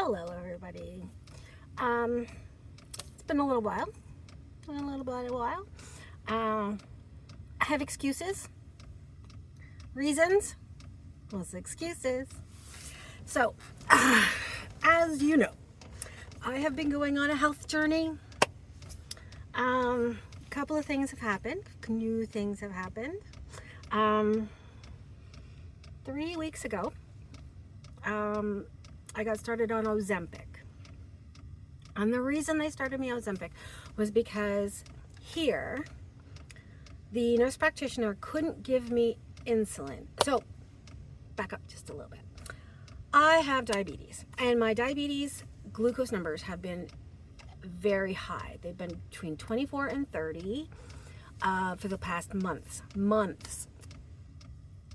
Hello, everybody. It's been a little while. I have excuses, reasons, plus excuses. So, as you know, I have been going on a health journey. A couple of things have happened. New things have happened. 3 weeks ago, I got started on Ozempic. And the reason they started me on Ozempic was because here, the nurse practitioner couldn't give me insulin. So, back up just a little bit. I have diabetes, and my diabetes glucose numbers have been very high. They've been between 24 and 30 for the past months.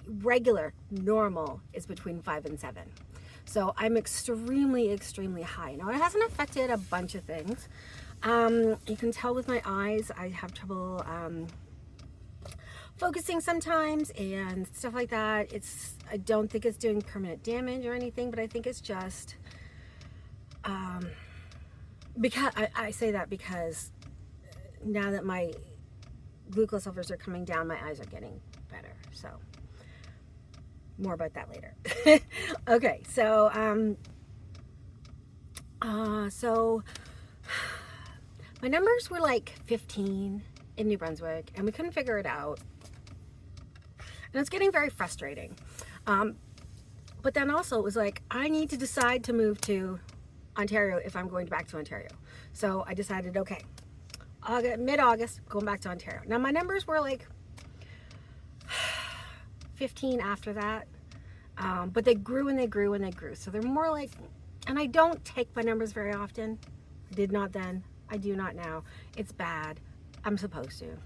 Regular, normal is between 5 and 7. So I'm extremely high. Now, it hasn't affected a bunch of things. You can tell with my eyes, I have trouble focusing sometimes and stuff like that. I don't think it's doing permanent damage or anything, but I think it's just because I say that because now that my glucose levels are coming down, my eyes are getting better. So more about that later. Okay, so my numbers were like 15 in New Brunswick, and we couldn't figure it out, and it's getting very frustrating. But then also it was like, I need to decide to move to Ontario if I'm going back to Ontario. So I decided, okay, mid-August, going back to Ontario. Now my numbers were like 15 after that, but they grew and they grew and they grew. So they're more like, and I don't take my numbers very often. I did not then. I do not now. It's bad. I'm supposed to.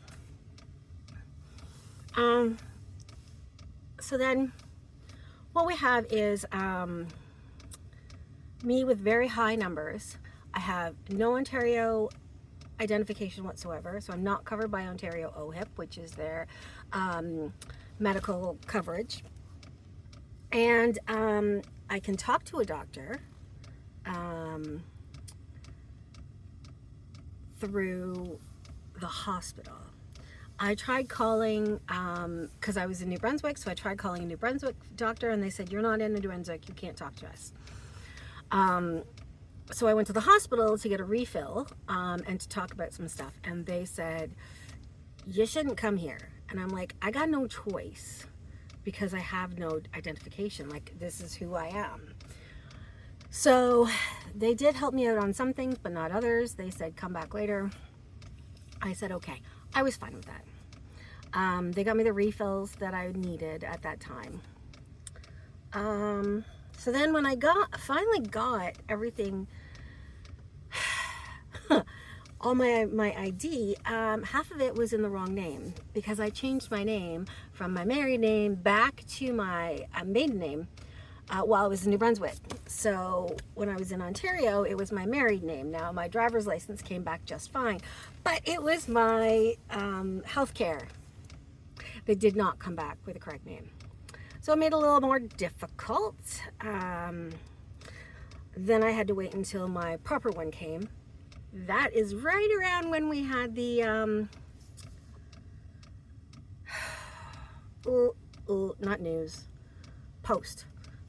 So then what we have is me with very high numbers. I have no Ontario identification whatsoever, so I'm not covered by Ontario OHIP, which is their medical coverage. And I can talk to a doctor through the hospital. I tried calling, because I was in New Brunswick, so I tried calling a New Brunswick doctor, and they said, you're not in New Brunswick, you can't talk to us. So I went to the hospital to get a refill and to talk about some stuff, and they said, you shouldn't come here. And I'm like, I got no choice because I have no identification. Like, this is who I am. So they did help me out on some things, but not others. They said, come back later. I said, okay. I was fine with that. They got me the refills that I needed at that time. So then when I finally got everything, all my ID, half of it was in the wrong name because I changed my name from my married name back to my maiden name while I was in New Brunswick. So when I was in Ontario, it was my married name. Now my driver's license came back just fine, but it was my healthcare that did not come back with the correct name. So it made it a little more difficult. Then I had to wait until my proper one came. That is right around when we had the not news,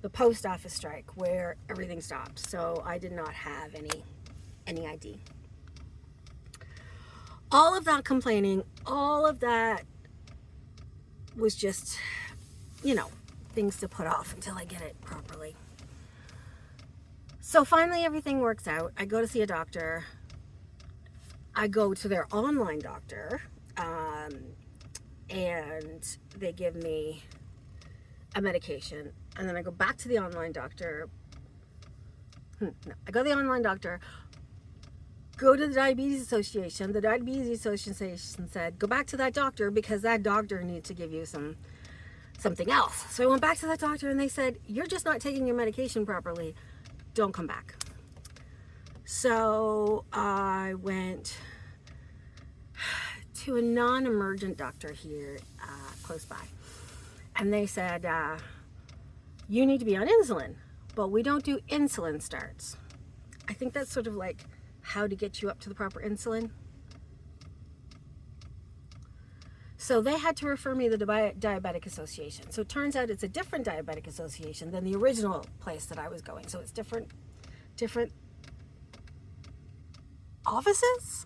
the post office strike where everything stopped. So I did not have any ID. All of that complaining, all of that was just, things to put off until I get it properly. So finally everything works out. I go to see a doctor. I go to their online doctor, and they give me a medication. And then I go back to the online doctor. I go to the online doctor, go to the Diabetes Association. The Diabetes Association said, go back to that doctor because that doctor needs to give you something else. So I went back to that doctor and they said, you're just not taking your medication properly. Don't come back. So I went to a non-emergent doctor here close by. And they said, you need to be on insulin. but we don't do insulin starts. I think that's sort of like how to get you up to the proper insulin. So they had to refer me to the Diabetic Association. So it turns out it's a different Diabetic Association than the original place that I was going. So it's different offices?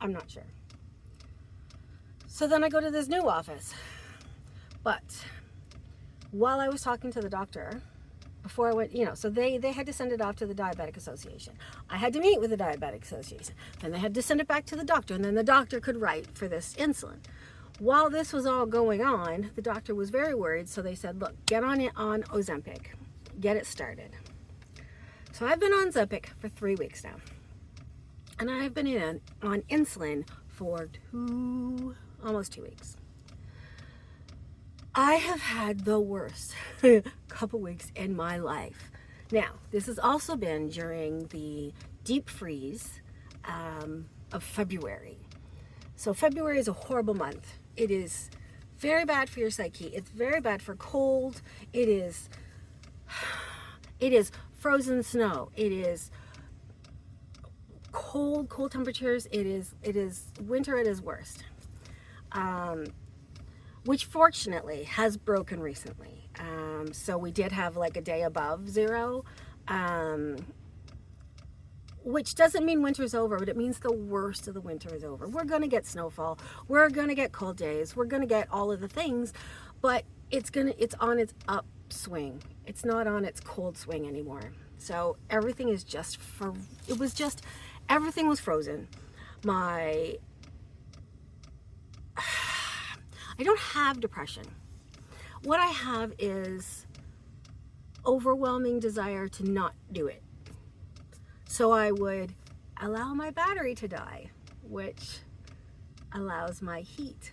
I'm not sure. So then I go to this new office. But while I was talking to the doctor, before I went, so they had to send it off to the Diabetic Association. I had to meet with the Diabetic Association. Then they had to send it back to the doctor, and then the doctor could write for this insulin. While this was all going on, the doctor was very worried, so they said, look, get on Ozempic. Get it started. So I've been on Ozempic for 3 weeks now. And I've been on insulin for almost 2 weeks. I have had the worst couple weeks in my life. Now, this has also been during the deep freeze of February. So February is a horrible month. It is very bad for your psyche. It's very bad for cold. It is frozen snow. It is cold temperatures. It is winter at its worst. Which fortunately has broken recently. So we did have like a day above zero, which doesn't mean winter's over, but it means the worst of the winter is over. We're gonna get snowfall, we're gonna get cold days, we're gonna get all of the things, but it's on its upswing. It's not on its cold swing anymore. So everything is everything was frozen. I don't have depression. What I have is overwhelming desire to not do it. So I would allow my battery to die, which allows my heat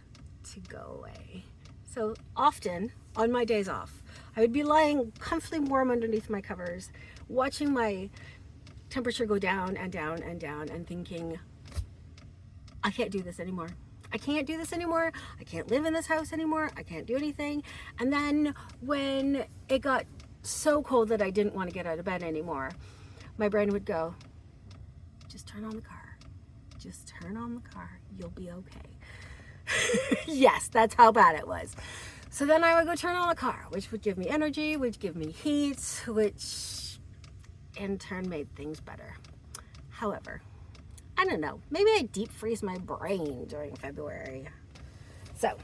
to go away. So often on my days off, I would be lying comfortably warm underneath my covers, watching my temperature go down and down and down and thinking, I can't do this anymore. I can't do this anymore. I can't live in this house anymore. I can't do anything. And then when it got so cold that I didn't want to get out of bed anymore, my brain would go, just turn on the car. Just turn on the car. You'll be okay. Yes, that's how bad it was. So then I would go turn on the car, which would give me energy, which give me heat, which in turn made things better. However, I don't know, maybe I deep freeze my brain during February. So,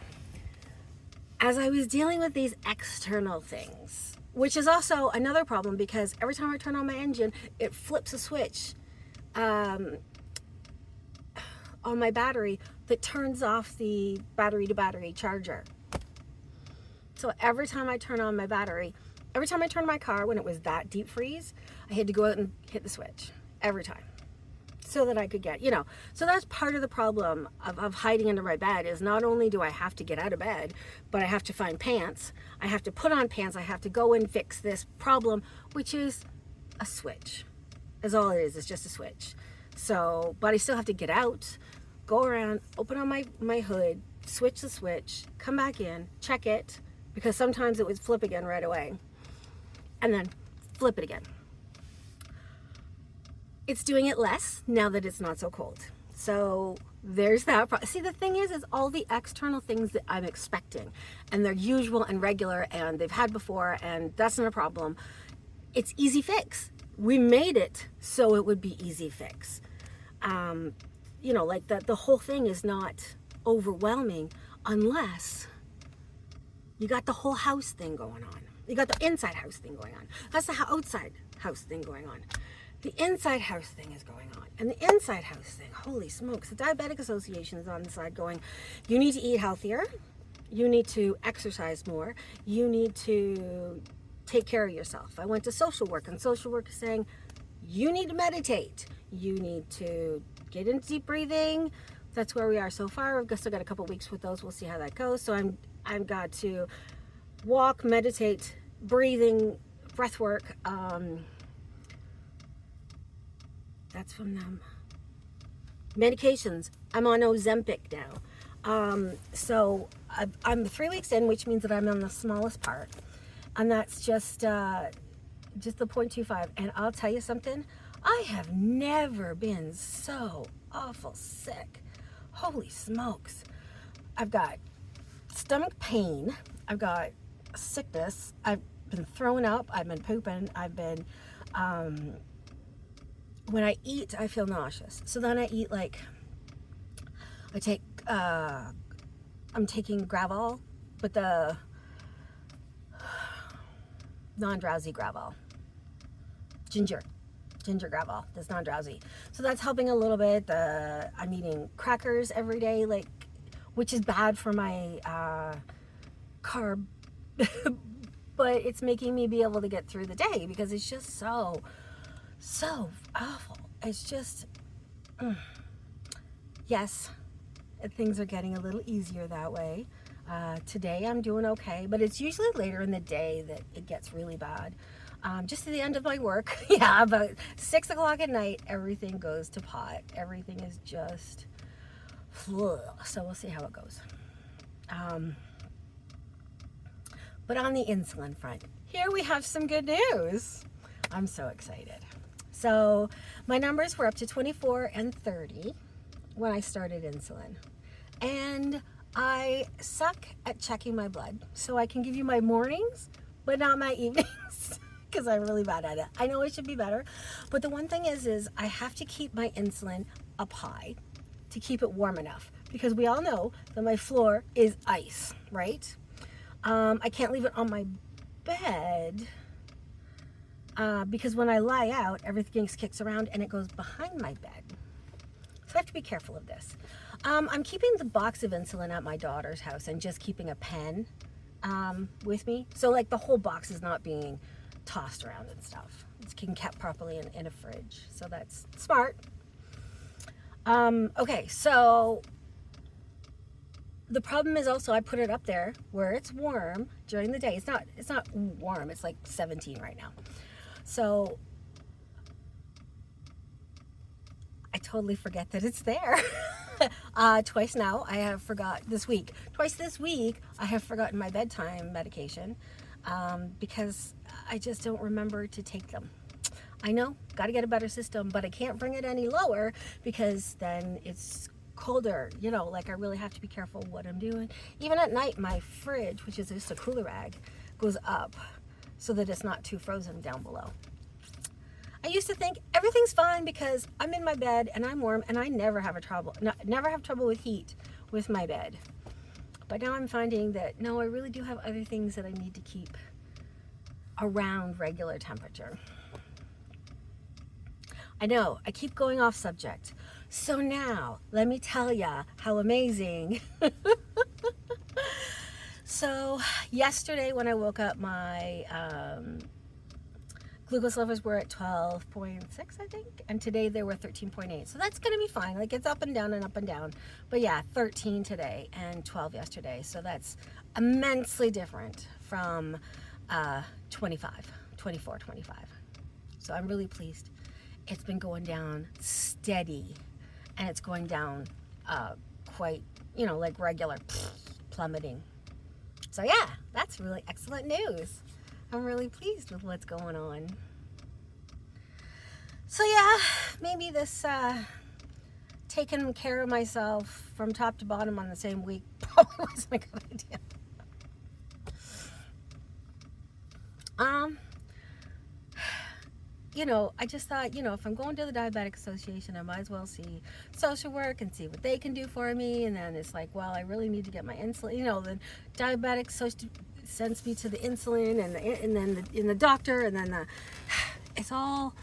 as I was dealing with these external things, which is also another problem because every time I turn on my engine, it flips a switch on my battery that turns off the battery to battery charger. So every time I turn on my battery, every time I turned my car when it was that deep freeze, I had to go out and hit the switch every time. So that I could get, so that's part of the problem of hiding under my bed is not only do I have to get out of bed, but I have to find pants. I have to put on pants. I have to go and fix this problem, which is a switch. Is all it is. It's just a switch. So, but I still have to get out, go around, open on my hood, switch the switch, come back in, check it, because sometimes it would flip again right away, and then flip it again. It's doing it less now that it's not so cold. So there's that. See, the thing is all the external things that I'm expecting, and they're usual and regular, and they've had before, and that's not a problem. It's easy fix. We made it so it would be easy fix. Like the whole thing is not overwhelming unless you got the whole house thing going on. You got the inside house thing going on. That's the outside house thing going on. The inside house thing is going on. And the inside house thing, holy smokes, the Diabetic Association is on the side going, you need to eat healthier, you need to exercise more, you need to take care of yourself. I went to social work, and social work is saying, you need to meditate, you need to get into deep breathing. That's where we are so far. I've still got a couple weeks with those. We'll see how that goes. So I've got to walk, meditate, breathing, breath work, that's from them. Medications. I'm on Ozempic now. So I'm 3 weeks in, which means that I'm on the smallest part. And that's just just the 0.25. And I'll tell you something, I have never been so awful sick. Holy smokes. I've got stomach pain. I've got sickness. I've been throwing up. I've been pooping. I've been, when I eat, I feel nauseous. So then I eat like, I'm taking Gravol, but the non-drowsy Gravol. Ginger Gravol, that's non-drowsy. So that's helping a little bit. I'm eating crackers every day, like, which is bad for my carb, but it's making me be able to get through the day because it's just so awful. It's just, yes, things are getting a little easier that way. Today I'm doing okay, but it's usually later in the day that it gets really bad. Just at the end of my work, yeah, about 6 o'clock at night, everything goes to pot. Everything is just, so we'll see how it goes. But on the insulin front, here we have some good news. I'm so excited. So my numbers were up to 24 and 30 when I started insulin. And I suck at checking my blood. So I can give you my mornings, but not my evenings, because I'm really bad at it. I know I should be better. But the one thing is I have to keep my insulin up high to keep it warm enough. Because we all know that my floor is ice, right? I can't leave it on my bed because when I lie out, everything kicks around and it goes behind my bed. So I have to be careful of this. I'm keeping the box of insulin at my daughter's house and just keeping a pen with me. So like the whole box is not being tossed around and stuff. It's being kept properly in a fridge. So that's smart. Okay, so the problem is also I put it up there where it's warm during the day. It's not warm. It's like 17 right now. So I totally forget that it's there. Twice now I have Twice this week I have forgotten my bedtime medication because I just don't remember to take them. I know, got to get a better system, but I can't bring it any lower because then it's colder, you know, like I really have to be careful what I'm doing. Even at night, my fridge, which is just a cooler rag, goes up so that it's not too frozen down below. I used to think everything's fine because I'm in my bed and I'm warm and I never have trouble with heat with my bed. But now I'm finding that no, I really do have other things that I need to keep around regular temperature. I know, I keep going off subject. So now, let me tell ya how amazing. So, yesterday when I woke up, my glucose levels were at 12.6, I think. And today they were 13.8. So that's going to be fine. Like, it's up and down and up and down. But yeah, 13 today and 12 yesterday. So that's immensely different from 24, 25. So I'm really pleased. It's been going down steady, and it's going down quite, like regular plummeting. So yeah, that's really excellent news. I'm really pleased with what's going on. So yeah, maybe this taking care of myself from top to bottom on the same week probably wasn't a good idea. I just thought, if I'm going to the Diabetic Association, I might as well see social work and see what they can do for me. And then it's like, well, I really need to get my insulin. The diabetic sends me to the insulin and then the doctor, and then it's all.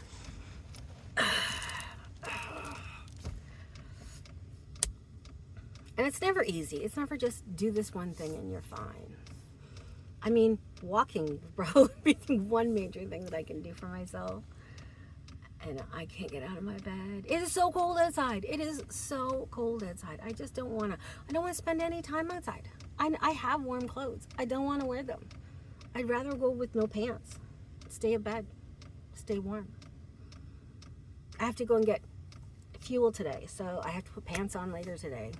And it's never easy. It's never just do this one thing and you're fine. I mean, walking probably be one major thing that I can do for myself. And I can't get out of my bed. It is so cold outside. It is so cold outside. I just don't want to. I don't want to spend any time outside. I have warm clothes. I don't want to wear them. I'd rather go with no pants. Stay in bed. Stay warm. I have to go and get fuel today, so I have to put pants on later today.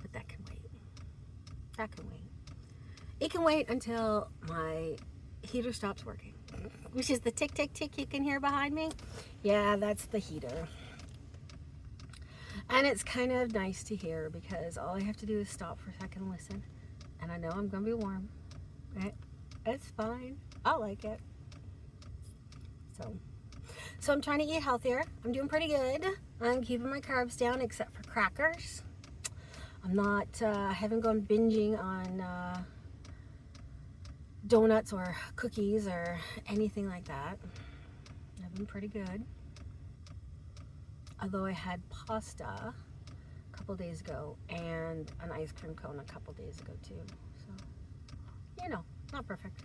But that can wait. That can wait. It can wait until my heater stops working. which is the tick, tick, tick you can hear behind me. Yeah, that's the heater. And it's kind of nice to hear because all I have to do is stop for a second and listen. And I know I'm going to be warm. Right? It's fine. I like it. So I'm trying to eat healthier. I'm doing pretty good. I'm keeping my carbs down except for crackers. I'm not, I haven't gone binging on donuts or cookies or anything like that. I've been pretty good. Although I had pasta a couple days ago and an ice cream cone a couple days ago too. So, you know, not perfect.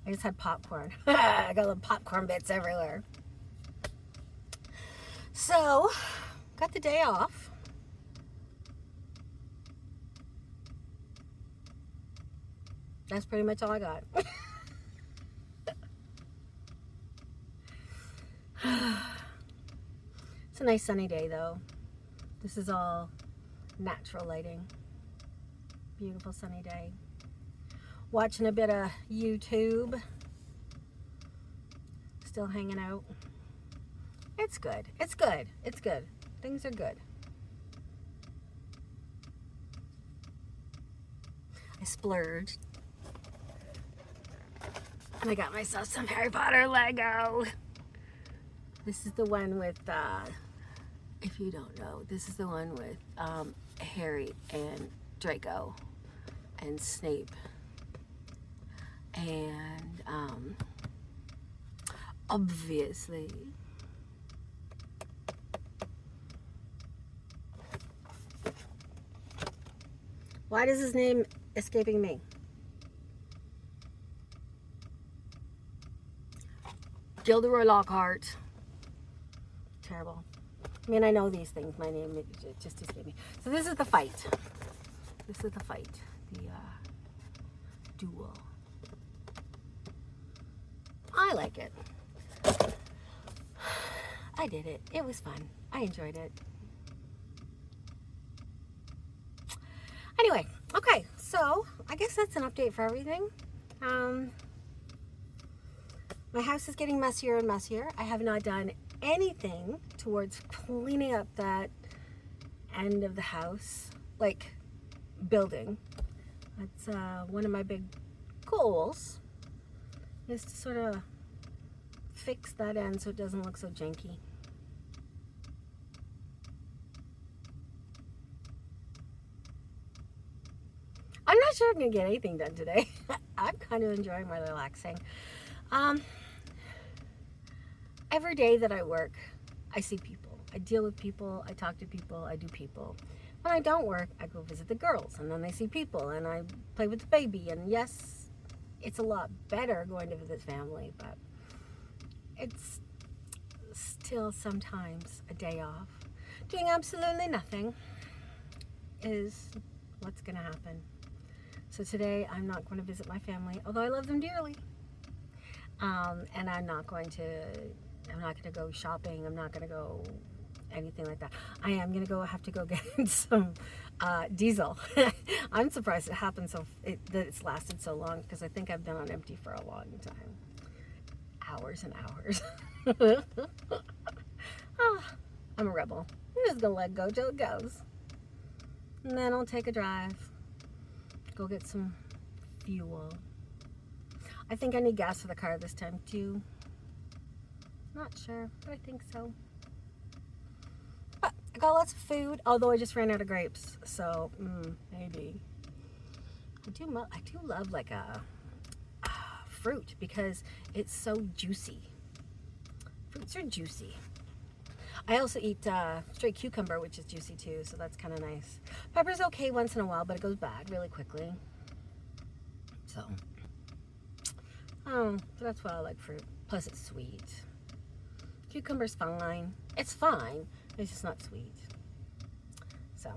I just had popcorn. I got little popcorn bits everywhere. So, got the day off. That's pretty much all I got. It's a nice sunny day though. This is all natural lighting. Beautiful sunny day. Watching a bit of YouTube. Still hanging out. It's good. It's good. It's good. Things are good. I splurged. And I got myself some Harry Potter Lego. This is the one with, if you don't know, this is the one with Harry and Draco and Snape. And obviously why does his name escaping me? Gilderoy Lockhart. Terrible. I mean, I know these things. My name just escaped me. So this is the fight. This is the fight. The duel. I like it. I did it. It was fun. I enjoyed it. Anyway, okay, so I guess that's an update for everything. My house is getting messier and messier. I have not done anything towards cleaning up that end of the house, like building. That's one of my big goals, is to sort of fix that end so it doesn't look so janky. I'm not sure I'm gonna get anything done today. I'm kind of enjoying my relaxing. Every day that I work, I see people. I deal with people, I talk to people, I do people. When I don't work, I go visit the girls, and then they see people, and I play with the baby. And yes, it's a lot better going to visit family, but it's still sometimes a day off. Doing absolutely nothing is what's going to happen. So today, I'm not going to visit my family, although I love them dearly. And I'm not going to go shopping. I'm not going to go anything like that. I am going to have to go get some diesel. I'm surprised it happened that it's lasted so long, because I think I've been on empty for a long time. Hours and hours. I'm a rebel. I'm just going to let go till it goes. And then I'll take a drive. Go get some fuel. I think I need gas for the car this time too. Not sure, but I think so. But I got lots of food, although I just ran out of grapes, so maybe. I do love like a fruit because it's so juicy. Fruits are juicy. I also eat straight cucumber, which is juicy too, so that's kind of nice. Pepper's okay once in a while, but it goes bad really quickly. So, so that's why I like fruit. Plus it's sweet. Cucumber's fine. It's fine. It's just not sweet. So,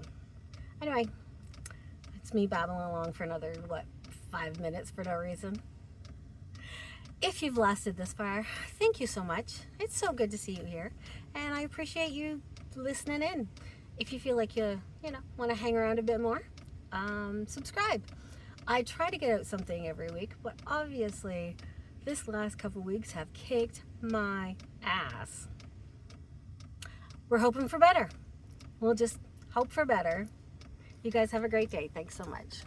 anyway, it's me babbling along for another, 5 minutes for no reason. If you've lasted this far, thank you so much. It's so good to see you here, and I appreciate you listening in. If you feel like you want to hang around a bit more, subscribe. I try to get out something every week, but obviously this last couple weeks have kicked my ass. We're hoping for better. We'll just hope for better. You guys have a great day. Thanks so much.